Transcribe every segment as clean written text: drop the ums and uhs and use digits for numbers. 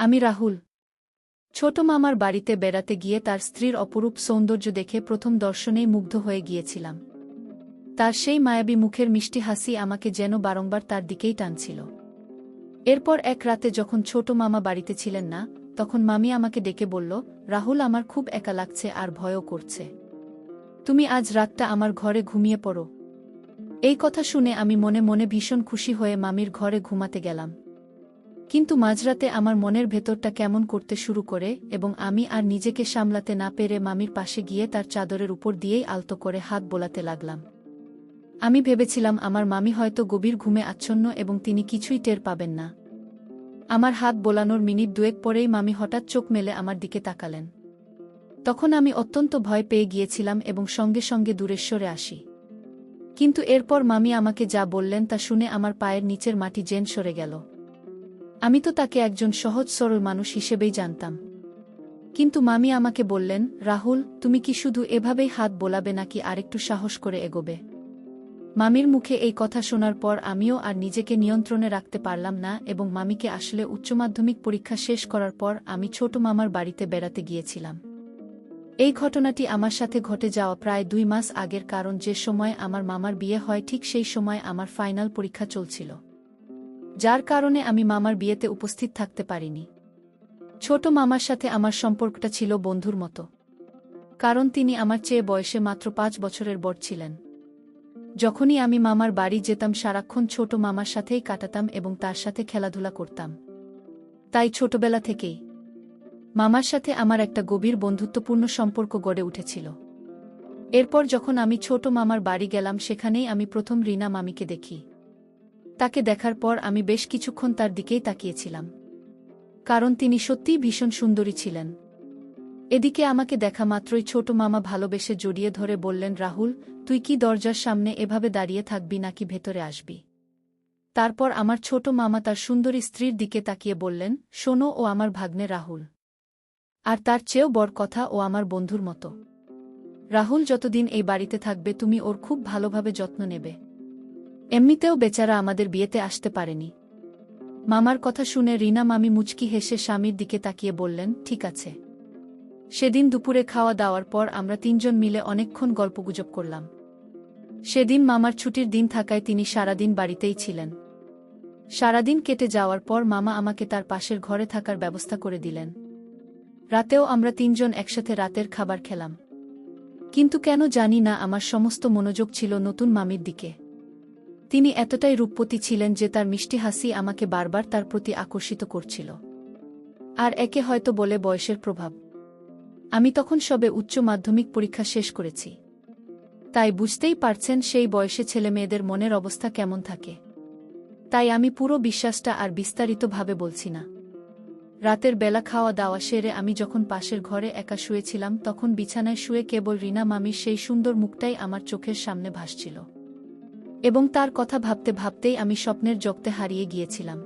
আমি রাহুল। ছোট মামার বাড়িতে বেড়াতে গিয়ে তার স্ত্রীর অপরূপ সৌন্দর্য দেখে প্রথম দর্শনেই মুগ্ধ হয়ে গিয়েছিলাম। তার সেই মায়াবী মুখের মিষ্টি হাসি আমাকে যেন বারংবার তার দিকেই টানছিল। এরপর এক রাতে যখন ছোট মামা বাড়িতে ছিলেন না, তখন মামি আমাকে ডেকে বলল, রাহুল, আমার খুব একা লাগছে আর ভয়ও করছে। তুমি আজ রাতটা আমার ঘরে ঘুমিয়ে পড়ো। এই কথা শুনে আমি মনে মনে ভীষণ খুশি হয়ে মামির ঘরে ঘুমাতে গেলাম। কিন্তু মাঝরাতে আমার মনের ভেতরটা কেমন করতে শুরু করে এবং আমি আর নিজেকে সামলাতে না পেরে মামির পাশে গিয়ে তার চাদরের উপর দিয়েই আলতো করে হাত বোলাতে লাগলাম। আমি ভেবেছিলাম আমার মামি হয়তো গভীর ঘুমে আচ্ছন্ন এবং তিনি কিছুই টের পাবেন না। আমার হাত বোলানোর মিনিট দুয়েক পরেই মামি হঠাৎ চোখ মেলে আমার দিকে তাকালেন। তখন আমি অত্যন্ত ভয় পেয়ে গিয়েছিলাম এবং সঙ্গে সঙ্গে দূরে সরে আসি। কিন্তু এরপর মামি আমাকে যা বললেন তা শুনে আমার পায়ের নিচের মাটি যেন সরে গেল। আমি তো তাকে একজন সহজ সরল মানুষ হিসেবেই জানতাম। কিন্তু মামি আমাকে বললেন, রাহুল, তুমি কি শুধু এভাবেই হাত বোলাবে নাকি আরেকটু সাহস করে এগোবে? মামির মুখে এই কথা শোনার পর আমিও আর নিজেকে নিয়ন্ত্রণে রাখতে পারলাম না এবং মামিকে আসলে উচ্চমাধ্যমিক পরীক্ষা শেষ করার পর আমি ছোট মামার বাড়িতে বেড়াতে গিয়েছিলাম। এই ঘটনাটি আমার সাথে ঘটে যাওয়া প্রায় 2 মাস আগের, কারণ যে সময় আমার মামার বিয়ে হয় ঠিক সেই সময় আমার ফাইনাল পরীক্ষা চলছিল, যার কারণে আমি মামার বিয়েতে উপস্থিত থাকতে পারিনি। ছোট মামার সাথে আমার সম্পর্কটা ছিল বন্ধুর মতো, কারণ তিনি আমার চেয়ে বয়সে মাত্র 5 বছরের বড় ছিলেন। যখনই আমি মামার বাড়ি যেতাম সারাক্ষণ ছোট মামার সাথেই কাটাতাম এবং তার সাথে খেলাধুলা করতাম। তাই ছোটবেলা থেকেই মামার সাথে আমার একটা গভীর বন্ধুত্বপূর্ণ সম্পর্ক গড়ে উঠেছিল। এরপর যখন আমি ছোট মামার বাড়ি গেলাম, সেখানেই আমি প্রথম রিনা মামিকে দেখি। তাকে দেখার পর আমি বেশ কিছুক্ষণ তার দিকেই তাকিয়েছিলাম, কারণ তিনি সত্যিই ভীষণ সুন্দরী ছিলেন। এদিকে আমাকে দেখা মাত্রই ছোট মামা ভালোবেসে জড়িয়ে ধরে বললেন, রাহুল, তুই কি দরজার সামনে এভাবে দাঁড়িয়ে থাকবি নাকি ভেতরে আসবি? তারপর আমার ছোট মামা তার সুন্দরী স্ত্রীর দিকে তাকিয়ে বললেন, শোনো, ও আমার ভাগ্নে রাহুল। আর তার চেয়েও বড় কথা, ও আমার বন্ধুর মতো। রাহুল যতদিন এই বাড়িতে থাকবে তুমি ওর খুব ভালোভাবে যত্ন নেবে। এমনিতেও বেচারা আমাদের বিয়েতে আসতে পারেনি। মামার কথা শুনে রিনা মামি মুচকি হেসে স্বামীর দিকে তাকিয়ে বললেন, ঠিক আছে। সেদিন দুপুরে খাওয়া দাওয়ার পর আমরা 3 জন মিলে অনেকক্ষণ গল্পগুজব করলাম। সেদিন মামার ছুটির দিন থাকায় তিনি সারাদিন বাড়িতেই ছিলেন। সারাদিন কেটে যাওয়ার পর মামা আমাকে তার পাশের ঘরে থাকার ব্যবস্থা করে দিলেন। রাতেও আমরা 3 জন একসাথে রাতের খাবার খেলাম। কিন্তু কেন জানি না আমার সমস্ত মনোযোগ ছিল নতুন মামির দিকে। তিনি এতটাই রূপবতী ছিলেন যে তার মিষ্টি হাসি আমাকে বারবার তার প্রতি আকর্ষিত করছিল। আর একে হয়তো বলে বয়সের প্রভাব। আমি তখন সবে উচ্চ মাধ্যমিক পরীক্ষা শেষ করেছি। তাই বুঝতেই পারছেন সেই বয়সে ছেলেমেয়েদের মনের অবস্থা কেমন থাকে। তাই আমি পুরো বিশ্বাসটা আর বিস্তারিতভাবে বলছি না। রাতের বেলা খাওয়া দাওয়া সেরে আমি যখন পাশের ঘরে একা শুয়েছিলাম, তখন বিছানায় শুয়ে কেবল রিনা মামির সেই সুন্দর মুখটাই আমার চোখের সামনে ভাসছিল। এবং তার কথা ভাবতে ভাবতেই আমি স্বপ্নের জগতে হারিয়ে গিয়েছিলাম।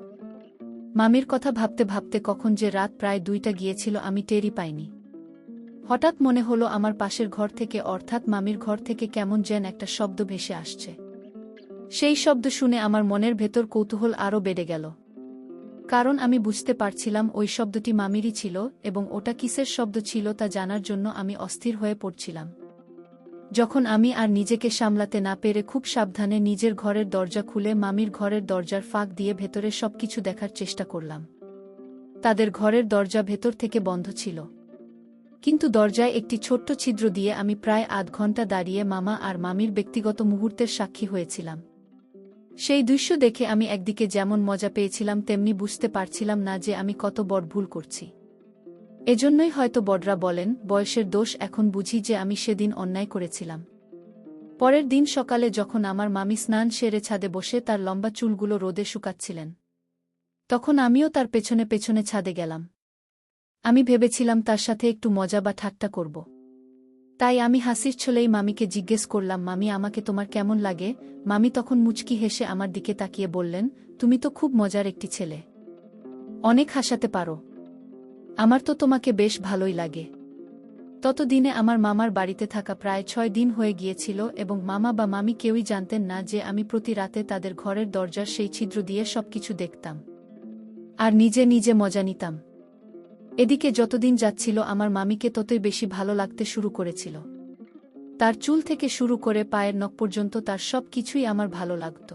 মামির কথা ভাবতে ভাবতে কখন যে রাত প্রায় 2টা গিয়েছিল আমি টেরই পাইনি। হঠাৎ মনে হলো আমার পাশের ঘর থেকে, অর্থাৎ মামির ঘর থেকে কেমন যেন একটা শব্দ ভেসে আসছে। সেই শব্দ শুনে আমার মনের ভেতর কৌতূহল আরও বেড়ে গেল, কারণ আমি বুঝতে পারছিলাম ওই শব্দটি মামিরই ছিল এবং ওটা কিসের শব্দ ছিল তা জানার জন্য আমি অস্থির হয়ে পড়ছিলাম। যখন আমি আর নিজেকে সামলাতে না পেরে খুব সাবধানে নিজের ঘরের দরজা খুলে মামির ঘরের দরজার ফাঁক দিয়ে ভেতরে সবকিছু দেখার চেষ্টা করলাম। তাদের ঘরের দরজা ভেতর থেকে বন্ধ ছিল, কিন্তু দরজায় একটি ছোট্ট ছিদ্র দিয়ে আমি প্রায় আধ ঘন্টা দাঁড়িয়ে মামা আর মামির ব্যক্তিগত মুহূর্তের সাক্ষী হয়েছিলাম। সেই দৃশ্য দেখে আমি একদিকে যেমন মজা পেয়েছিলাম, তেমনি বুঝতে পারছিলাম না যে আমি কত বড় ভুল করছি। এজন্যই হয়তো বড়রা বলেন, বয়সের দোষ। এখন বুঝি যে আমি সেদিন অন্যায় করেছিলাম। পরের দিন সকালে যখন আমার মামি স্নান সেরে ছাদে বসে তার লম্বা চুলগুলো রোদে শুকাচ্ছিলেন, তখন আমিও তার পেছনে পেছনে ছাদে গেলাম। আমি ভেবেছিলাম তার সাথে একটু মজা বা ঠাট্টা করব। তাই আমি হাসির ছলেই মামিকে জিজ্ঞেস করলাম, মামি, আমাকে তোমার কেমন লাগে? মামি তখন মুচকি হেসে আমার দিকে তাকিয়ে বললেন, তুমি তো খুব মজার একটি ছেলে, অনেক হাসাতে পারো। আমার তো তোমাকে বেশ ভালোই লাগে। ততদিনে আমার মামার বাড়িতে থাকা প্রায় 6 দিন হয়ে গিয়েছিল এবং মামা বা মামি কেউই জানতেন না যে আমি প্রতি রাতে তাদের ঘরের দরজার সেই ছিদ্র দিয়ে সবকিছু দেখতাম আর নিজে নিজে মজা নিতাম। এদিকে যতদিন যাচ্ছিল আমার মামিকে ততই বেশি ভালো লাগতে শুরু করেছিল। তার চুল থেকে শুরু করে পায়ের নখ পর্যন্ত তার সব কিছুই আমার ভালো লাগত।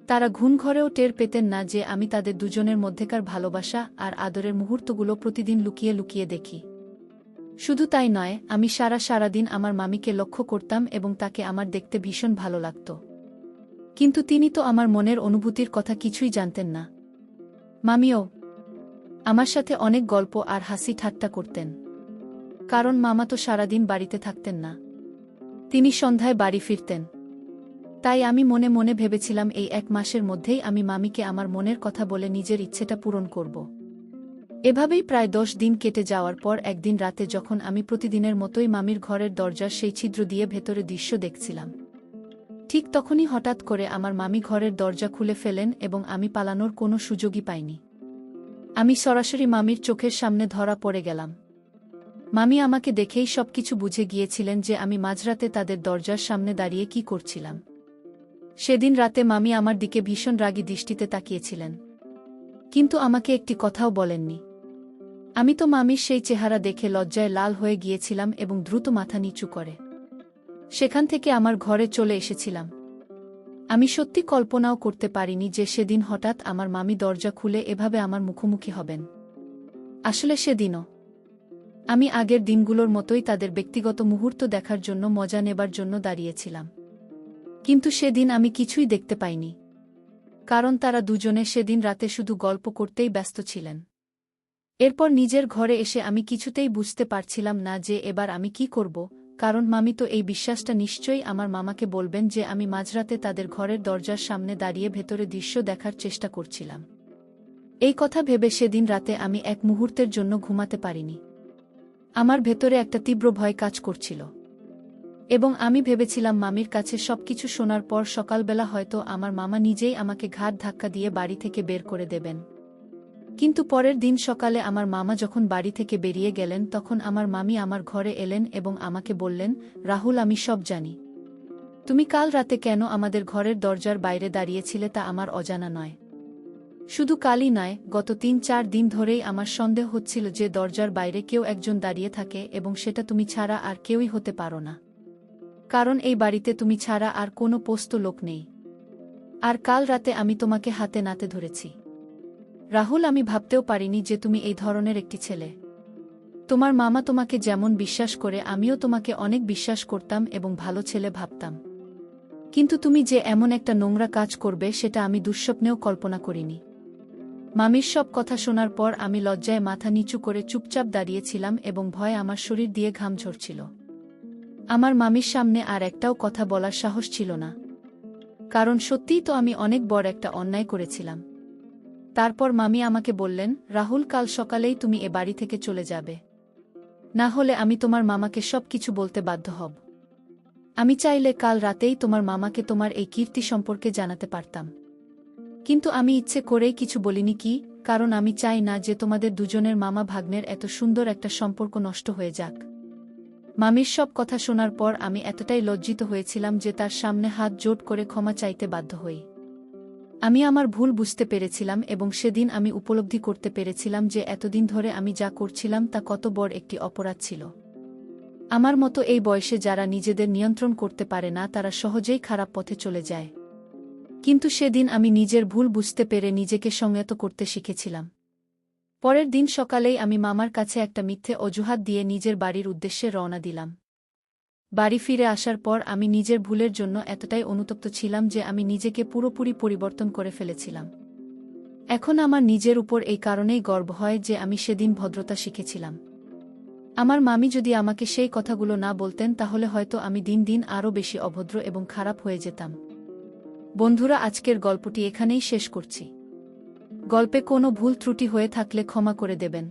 তারা ঘুণঘরেও টের পেতেন না যে আমি তাদের দুজনের মধ্যেকার ভালোবাসা আর আদরের মুহূর্তগুলো প্রতিদিন লুকিয়ে লুকিয়ে দেখি। শুধু তাই নয়, আমি সারাদিন আমার মামিকে লক্ষ্য করতাম এবং তাকে আমার দেখতে ভীষণ ভালো লাগত। কিন্তু তিনি তো আমার মনের অনুভূতির কথা কিছুই জানতেন না। মামিও আমার সাথে অনেক গল্প আর হাসি ঠাট্টা করতেন, কারণ মামা তো সারাদিন বাড়িতে থাকতেন না, তিনি সন্ধ্যায় বাড়ি ফিরতেন। তাই আমি মনে মনে ভেবেছিলাম এই 1 মাসের মধ্যেই আমি মামিকে আমার মনের কথা বলে নিজের ইচ্ছেটা পূরণ করব। এভাবেই প্রায় 10 দিন কেটে যাওয়ার পর একদিন রাতে যখন আমি প্রতিদিনের মতোই মামির ঘরের দরজার সেই ছিদ্র দিয়ে ভেতরে দৃশ্য দেখছিলাম, ঠিক তখনই হঠাৎ করে আমার মামি ঘরের দরজা খুলে ফেলেন এবং আমি পালানোর কোনো সুযোগই পাইনি। আমি সরাসরি মামির চোখের সামনে ধরা পড়ে গেলাম। মামি আমাকে দেখেই সবকিছু বুঝে গিয়েছিলেন যে আমি মাঝরাতে তাদের দরজার সামনে দাঁড়িয়ে কি করছিলাম। সেদিন রাতে মামি আমার দিকে ভীষণ রাগী দৃষ্টিতে তাকিয়েছিলেন, কিন্তু আমাকে একটি কথাও বলেননি। আমি তো মামির সেই চেহারা দেখে লজ্জায় লাল হয়ে গিয়েছিলাম এবং দ্রুত মাথা নিচু করে সেখান থেকে আমার ঘরে চলে এসেছিলাম। আমি সত্যি কল্পনাও করতে পারিনি যে সেদিন হঠাৎ আমার মামি দরজা খুলে এভাবে আমার মুখোমুখি হবেন। আসলে সেদিনও আমি আগের দিনগুলোর মতোই তাদের ব্যক্তিগত মুহূর্ত দেখার জন্য মজা নেবার জন্য দাঁড়িয়েছিলাম। কিন্তু সেদিন আমি কিছুই দেখতে পাইনি, কারণ তারা দুজনে সেদিন রাতে শুধু গল্প করতেই ব্যস্ত ছিলেন। এরপর নিজের ঘরে এসে আমি কিছুতেই বুঝতে পারছিলাম না যে এবার আমি কি করব, কারণ মামি তো এই বিশ্বাসটা নিশ্চয়ই আমার মামাকে বলবেন যে আমি মাঝরাতে তাদের ঘরের দরজার সামনে দাঁড়িয়ে ভেতরে দৃশ্য দেখার চেষ্টা করছিলাম। এই কথা ভেবে সেদিন রাতে আমি এক মুহূর্তের জন্য ঘুমাতে পারিনি। আমার ভেতরে একটা তীব্র ভয় কাজ করছিল এবং আমি ভেবেছিলাম মামির কাছে সবকিছু শোনার পর সকালবেলা হয়তো আমার মামা নিজেই আমাকে ঘাড় ধাক্কা দিয়ে বাড়ি থেকে বের করে দেবেন। কিন্তু পরের দিন সকালে আমার মামা যখন বাড়ি থেকে বেরিয়ে গেলেন তখন আমার মামি আমার ঘরে এলেন এবং আমাকে বললেন, রাহুল, আমি সব জানি। তুমি কাল রাতে কেন আমাদের ঘরের দরজার বাইরে দাঁড়িয়েছিলে তা আমার অজানা নয়। শুধু কালই নয়, গত 3-4 দিন ধরেই আমার সন্দেহ হচ্ছিল যে দরজার বাইরে কেউ একজন দাঁড়িয়ে থাকে এবং সেটা তুমি ছাড়া আর কেউই হতে পারো না, কারণ এই বাড়িতে তুমি ছাড়া আর কোনো পোস্ত লোক নেই। আর কাল রাতে আমি তোমাকে হাতে নাতে ধরেছি। রাহুল, আমি ভাবতেও পারিনি যে তুমি এই ধরনের একটি ছেলে। তোমার মামা তোমাকে যেমন বিশ্বাস করে আমিও তোমাকে অনেক বিশ্বাস করতাম এবং ভালো ছেলে ভাবতাম, কিন্তু তুমি যে এমন একটা নোংরা কাজ করবে সেটা আমি দুঃস্বপ্নেও কল্পনা করিনি। মামির সব কথা শোনার পর আমি লজ্জায় মাথা নিচু করে চুপচাপ দাঁড়িয়েছিলাম এবং ভয়ে আমার শরীর দিয়ে ঘাম ঝরছিল। আমার মামির সামনে আর একটাও কথা বলার সাহস ছিল না, কারণ সত্যিই তো আমি অনেক বড় একটা অন্যায় করেছিলাম। তারপর মামি আমাকে বললেন, রাহুল, কাল সকালেই তুমি এ বাড়ি থেকে চলে যাবে, না হলে আমি তোমার মামাকে সব কিছু বলতে বাধ্য হব। আমি চাইলে কাল রাতেই তোমার মামাকে তোমার এই কীর্তি সম্পর্কে জানাতে পারতাম, কিন্তু আমি ইচ্ছে করেই কিছু বলিনি, কি কারণ আমি চাই না যে তোমাদের দুজনের মামা ভাগ্নের এত সুন্দর একটা সম্পর্ক নষ্ট হয়ে যাক। মামির সব কথা শোনার পর আমি এতটাই লজ্জিত হয়েছিলাম যে তার সামনে হাত জোট করে ক্ষমা চাইতে বাধ্য হই। আমি আমার ভুল বুঝতে পেরেছিলাম এবং সেদিন আমি উপলব্ধি করতে পেরেছিলাম যে এতদিন ধরে আমি যা করছিলাম তা কত বড় একটি অপরাধ ছিল। আমার মতো এই বয়সে যারা নিজেদের নিয়ন্ত্রণ করতে পারে না তারা সহজেই খারাপ পথে চলে যায়। কিন্তু সেদিন আমি নিজের ভুল বুঝতে পেরে নিজেকে সংযত করতে শিখেছিলাম। পরের দিন সকালেই আমি মামার কাছে একটা মিথ্যে অজুহাত দিয়ে নিজের বাড়ির উদ্দেশ্যে রওনা দিলাম। বাড়ি ফিরে আসার পর আমি নিজের ভুলের জন্য এতটাই অনুতপ্ত ছিলাম যে আমি নিজেকে পুরোপুরি পরিবর্তন করে ফেলেছিলাম। এখন আমার নিজের উপর এই কারণেই গর্ব হয় যে আমি সেদিন ভদ্রতা শিখেছিলাম। আমার মামি যদি আমাকে সেই কথাগুলো না বলতেন তাহলে হয়তো আমি দিন দিন আরও বেশি অভদ্র এবং খারাপ হয়ে যেতাম। বন্ধুরা, আজকের গল্পটি এখানেই শেষ করছি। গল্পে কোনো ভুল ত্রুটি হয়ে থাকলে ক্ষমা করে দেবেন।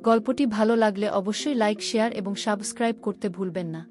গল্পটি ভালো লাগলে অবশ্যই লাইক, শেয়ার এবং সাবস্ক্রাইব করতে ভুলবেন না।